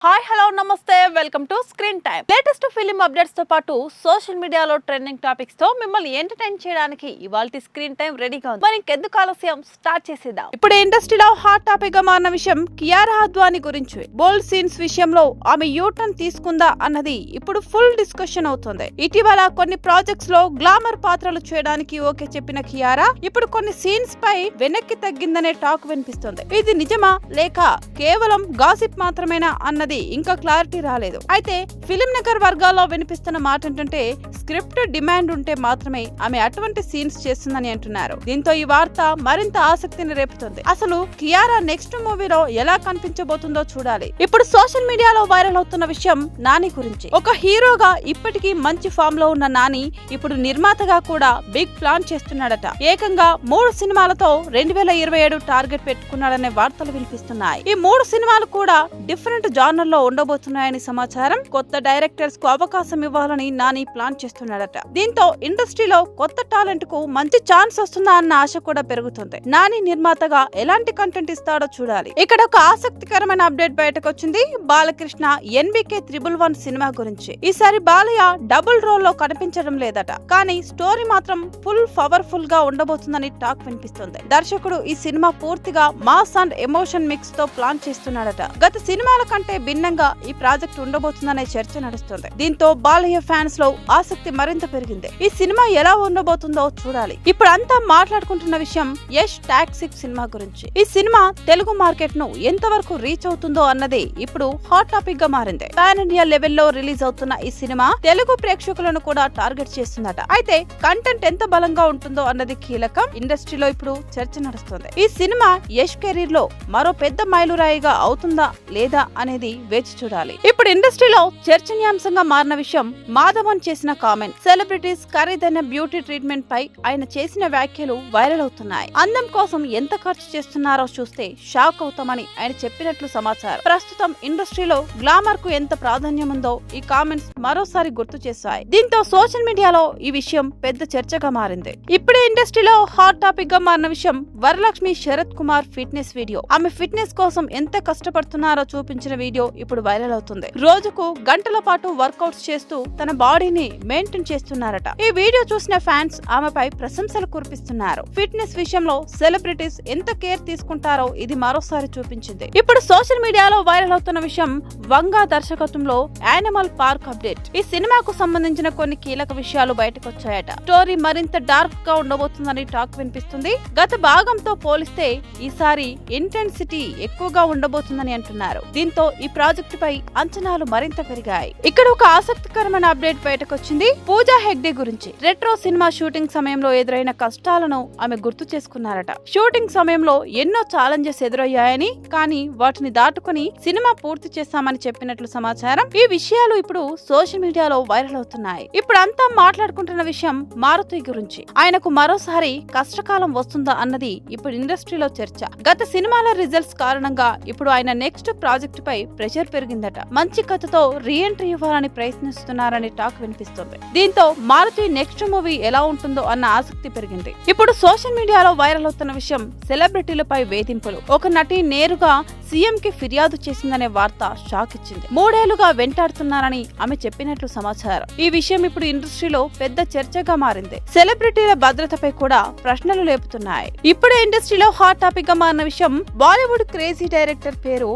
Hi hello నమస్తే welcome to screen time. Latest film updates తో పాటు సోషల్ మీడియాలో ట్రెండింగ్ టాపిక్స్ తో మిమ్మల్ని ఎంటర్టైన్ చేయడానికి ఇవాల్టి స్క్రీన్ టైం రెడీగా ఉంది. మరి ఇంకెందుకు ఆలస్యం, స్టార్ట్ చేసేద్దాం. ఇప్పుడు ఇండస్ట్రీలో హాట్ టాపిక్ గా మారిన విషయం కియారా అద్వానీ గురించి. బోల్డ్ సీన్స్ విషయంలో ఆమె యూటర్న్ తీసుకుందా అన్నది ఇప్పుడు ఫుల్ డిస్కషన్ అవుతుంది. ఇటీవల కొన్ని ప్రాజెక్ట్స్ లో గ్లామర్ పాత్రలు చేయడానికి ఓకే చెప్పిన కియారా ఇప్పుడు కొన్ని సీన్స్ పై వెనక్కి తగ్గిందనే టాక్ వినిపిస్తుంది. ఇది నిజమా లేక కేవలం గాసిప్ మాత్రమేనా అన్నది ఇంకా క్లారిటీ రాలేదు. అయితే ఫిలిం నగర్ వర్గాల్లో వినిపిస్తున్న మాట ఏంటంటే స్క్రిప్ట్ డిమాండ్ ఉంటే మాత్రమే ఆమె అటువంటి సీన్స్ చేస్తుందని అంటున్నారు. దీంతో ఈ వార్త మరింత ఆసక్తిని రేపుతుంది. అసలు కియారా నెక్స్ట్ మూవీలో ఎలా కనిపించబోతుందో చూడాలి. ఇప్పుడు సోషల్ మీడియాలో వైరల్ అవుతున్న విషయం నాని గురించి. ఒక హీరోగా ఇప్పటికీ మంచి ఫామ్ లో ఉన్న నాని ఇప్పుడు నిర్మాతగా కూడా బిగ్ ప్లాన్ చేస్తున్నాడట. ఏకంగా 3 సినిమాలతో 2027 టార్గెట్ పెట్టుకున్నాడనే వార్తలు వినిపిస్తున్నాయి. ఈ 3 సినిమాలు కూడా డిఫరెంట్ జానర్ లో ఉండబోతున్నాయని సమాచారం. కొత్త డైరెక్టర్స్ కు అవకాశం ఇవ్వాలని నాని ప్లాన్ చేస్తున్నాడట. దీంతో ఇండస్ట్రీలో కొత్త టాలెంట్ కు మంచి ఛాన్స్ వస్తుందా అన్న ఆశ కూడా పెరుగుతుంది. నాని నిర్మాతగా ఎలాంటి కంటెంట్ ఇస్తాడో చూడాలి. ఇక్కడ ఒక ఆసక్తికరమైన అప్డేట్ బయటకు వచ్చింది. బాలకృష్ణ NBK 111 సినిమా గురించి. ఈసారి బాలయ్య డబుల్ రోల్ లో కనిపించడం లేదట. కానీ స్టోరీ మాత్రం ఫుల్ పవర్ఫుల్ గా ఉండబోతుందని టాక్ వినిపిస్తుంది. దర్శకుడు ఈ సినిమా పూర్తిగా మాస్ అండ్ ఎమోషన్ మిక్స్ తో ప్లాన్ చేస్తున్నాడట. గత సినిమాల కంటే భిన్నంగా ఈ ప్రాజెక్ట్ ఉండబోతుందనే చర్చ నడుస్తుంది. దీంతో బాలయ్య ఫ్యాన్స్ లో ఆసక్తి మరింత పెరిగింది. ఈ సినిమా ఎలా ఉండబోతుందో చూడాలి. ఇప్పుడు అంతా మాట్లాడుకుంటున్న విషయం యష్ టాక్సిక్ సినిమా గురించి. ఈ సినిమా తెలుగు మార్కెట్ ను ఎంతవరకు రీచ్ అవుతుందో అన్నది ఇప్పుడు హాట్ టాపిక్ గా మారింది. పాన్ ఇండియా లెవెల్లో రిలీజ్ అవుతున్న ఈ సినిమా తెలుగు ప్రేక్షకులను కూడా టార్గెట్ చేస్తుందట. అయితే కంటెంట్ ఎంత బలంగా ఉంటుందో అన్నది కీలకం. ఇండస్ట్రీలో ఇప్పుడు చర్చ నడుస్తుంది. ఈ సినిమా యష్ కెరీర్ లో మరో పెద్ద మైలురాయిగా అవుతుందా లేదా అనేది వేచి చూడాలి. ఇప్పుడు ఇండస్ట్రీలో చర్చనీయాంశంగా మారిన విషయం మాధవన్ చేసిన కామెంట్. సెలబ్రిటీస్ ఖరీదైన బ్యూటీ ట్రీట్మెంట్ పై ఆయన చేసిన వ్యాఖ్యలు వైరల్ అవుతున్నాయి. అందం కోసం ఎంత ఖర్చు చేస్తున్నారో చూస్తే షాక్ అవుతామని ఆయన చెప్పినట్లు సమాచారం. ప్రస్తుతం ఇండస్ట్రీలో గ్లామర్ కు ఎంత ప్రాధాన్యం ఉందో ఈ కామెంట్స్ మరోసారి గుర్తు చేశాయి. దీంతో సోషల్ మీడియాలో ఈ విషయం పెద్ద చర్చగా మారింది. ఇప్పుడే ఇండస్ట్రీలో హాట్ టాపిక్ గా మారిన విషయం వరలక్ష్మి శరత్ కుమార్ ఫిట్నెస్ వీడియో. ఆమె ఫిట్నెస్ కోసం ఎంత కష్టపడుతున్నారో చూపించిన వీడియో ఇప్పుడు వైరల్ అవుతుంది. రోజుకు గంటల పాటు వర్కౌట్స్ చేస్తూ తన బాడీని మెయింటైన్ చేస్తున్నారట. ఈ వీడియో చూసిన ఫ్యాన్స్ ఆమెపై ప్రశంసలు కురిపిస్తున్నారు. ఫిట్నెస్ విషయంలో సెలబ్రిటీస్ ఎంత కేర్ తీసుకుంటారో ఇది మరోసారి చూపించింది. ఇప్పుడు సోషల్ మీడియాలో వైరల్ అవుతున్న విషయం వంగా దర్శకత్వంలో యానిమల్ పార్క్ అప్డేట్. ఈ సినిమాకు సంబంధించిన కొన్ని కీలక విషయాలు బయటకు వచ్చాయట. స్టోరీ మరింత డార్క్ గా ఉండబోతుందని టాక్ వినిపిస్తుంది. గత భాగంతో పోలిస్తే ఈసారి ఇంటెన్సిటీ ఎక్కువగా ఉండబోతుందని అంటున్నారు. దీంతో ఈ ప్రాజెక్టు పై అంచనాలు మరింత పెరిగాయి. ఇక్కడ ఒక ఆసక్తికరమైన అప్డేట్ బయటకు వచ్చింది. పూజా హెగ్డే గురించి. రెట్రో సినిమా షూటింగ్ సమయంలో ఎదురైన కష్టాలను ఆమె గుర్తు చేసుకున్నారట. షూటింగ్ సమయంలో ఎన్నో ఛాలెంజెస్ ఎదురయ్యాయని, కానీ వాటిని దాటుకుని సినిమా పూర్తి చేస్తామని చెప్పినట్లు సమాచారం. ఈ విషయాలు ఇప్పుడు సోషల్ మీడియాలో వైరల్ అవుతున్నాయి. ఇప్పుడు అంతా మాట్లాడుకుంటున్న విషయం మారుతి గురించి. ఆయనకు మరోసారి కష్టకాలం వస్తుందా అన్నది ఇప్పుడు ఇండస్ట్రీలో చర్చ. గత సినిమాల రిజల్ట్స్ కారణంగా ఇప్పుడు ఆయన నెక్స్ట్ ప్రాజెక్ట్ పై ప్రెషర్ పెరిగిందట. మంచి కథతో రీఎంట్రీ ఇవ్వాలని ప్రయత్నిస్తున్నారని టాక్ వినిపిస్తుంది. దీంతో మారుతి నెక్స్ట్ మూవీ ఎలా ఉంటుందో అన్న ఆసక్తి పెరిగింది. ఇప్పుడు సోషల్ మీడియాలో వైరల్ అవుతున్న విషయం సెలబ్రిటీలపై వేధింపులు. ఒక నటి నేరుగా సీఎం కి ఫిర్యాదు చేసిందనే వార్త షాక్ ఇచ్చింది. 3 ఏళ్లుగా వెంటాడుతున్నారని ఆమె చెప్పినట్లు సమాచారం. ఈ విషయం ఇప్పుడు ఇండస్ట్రీలో పెద్ద చర్చగా మారింది. సెలబ్రిటీల భద్రతపై కూడా ప్రశ్నలు లేపుతున్నాయి. ఇప్పుడే ఇండస్ట్రీలో హాట్ టాపిక్ గా మారిన విషయం బాలీవుడ్ క్రేజీ డైరెక్టర్ పేరు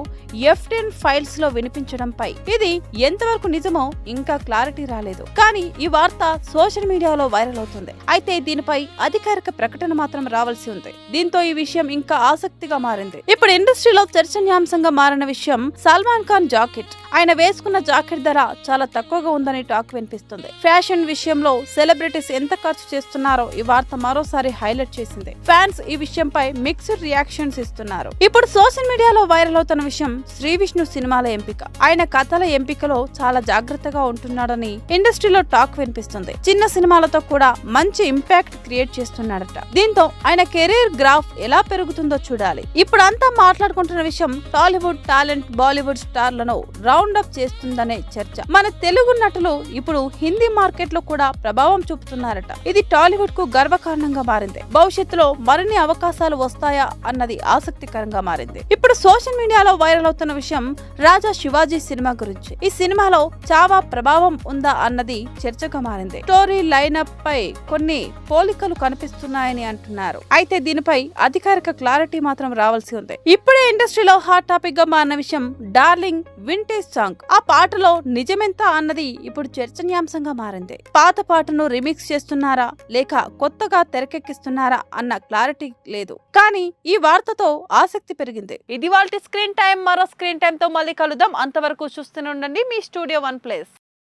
F10 ఫైల్స్ లో వినిపించడంపై. ఇది ఎంతవరకు నిజమో ఇంకా క్లారిటీ రాలేదు. కానీ ఈ వార్త సోషల్ మీడియాలో వైరల్ అవుతుంది. అయితే దీనిపై అధికారిక ప్రకటన మాత్రం రావాల్సి ఉంది. దీంతో ఈ విషయం ఇంకా ఆసక్తిగా మారింది. ఇప్పుడు ఇండస్ట్రీలో చర్చనీయాంశంగా మారిన విషయం సల్మాన్ ఖాన్ జాకెట్. ఆయన వేసుకున్న జాకెట్ ధర చాలా తక్కువగా ఉందని టాక్ వినిపిస్తుంది. ఫ్యాషన్ విషయంలో సెలబ్రిటీస్ ఎంత ఖర్చు చేస్తున్నారో ఈ వార్త మరోసారి హైలైట్ చేసింది. ఫ్యాన్స్ ఈ విషయంపై మిక్స్డ్ రియాక్షన్స్ ఇస్తున్నారు. ఇప్పుడు సోషల్ మీడియాలో వైరల్ అవుతున్న విషయం శ్రీ విష్ణు సినిమాల ఎంపిక. ఆయన కథల ఎంపికలో చాలా జాగ్రత్తగా ఉంటున్నాడని ఇండస్ట్రీలో టాక్ వినిపిస్తుంది. చిన్న సినిమాలతో కూడా మంచి ఇంపాక్ట్ క్రియేట్ చేస్తున్నాడట. దీంతో ఆయన కెరీర్ గ్రాఫ్ ఎలా పెరుగుతుందో చూడాలి. ఇప్పుడు అంతా మాట్లాడుకుంటున్న విషయం టాలీవుడ్ టాలెంట్ బాలీవుడ్ స్టార్లను రౌండ్ రౌండ్ అప్ చేస్తుందనే చర్చ. మన తెలుగు నటులు ఇప్పుడు హిందీ మార్కెట్ లో కూడా ప్రభావం చూపుతున్నారట. ఇది టాలీవుడ్ కు గర్వకారణంగా మారింది. భవిష్యత్తులో మరిన్ని అవకాశాలు వస్తాయా అన్నది ఆసక్తికరంగా మారింది. ఇప్పుడు సోషల్ మీడియాలో వైరల్ అవుతున్న విషయం రాజా శివాజీ సినిమా గురించి. ఈ సినిమాలో చావా ప్రభావం ఉందా అన్నది చర్చగా మారింది. స్టోరీ లైనప్ పై కొన్ని పోలికలు కనిపిస్తున్నాయని అంటున్నారు. అయితే దీనిపై అధికారిక క్లారిటీ మాత్రం రావాల్సి ఉంది. ఇప్పుడే ఇండస్ట్రీలో హాట్ టాపిక్ గా మారిన విషయం డార్లింగ్ వింటేజ్ సాంగ్. ఆ పాటలో నిజమెంత అన్నది ఇప్పుడు చర్చనీయాంశంగా మారింది. పాత పాటను రిమిక్స్ చేస్తున్నారా లేక కొత్తగా తెరకెక్కిస్తున్నారా అన్న క్లారిటీ లేదు. కానీ ఈ వార్తతో ఆసక్తి పెరిగింది. ఇది వాళ్ళ స్క్రీన్ టైం. మరో స్క్రీన్ టైం తో మళ్ళీ కలుద్దాం. అంతవరకు చూస్తూనే ఉండండి మీ స్టూడియో 1 ప్లేస్.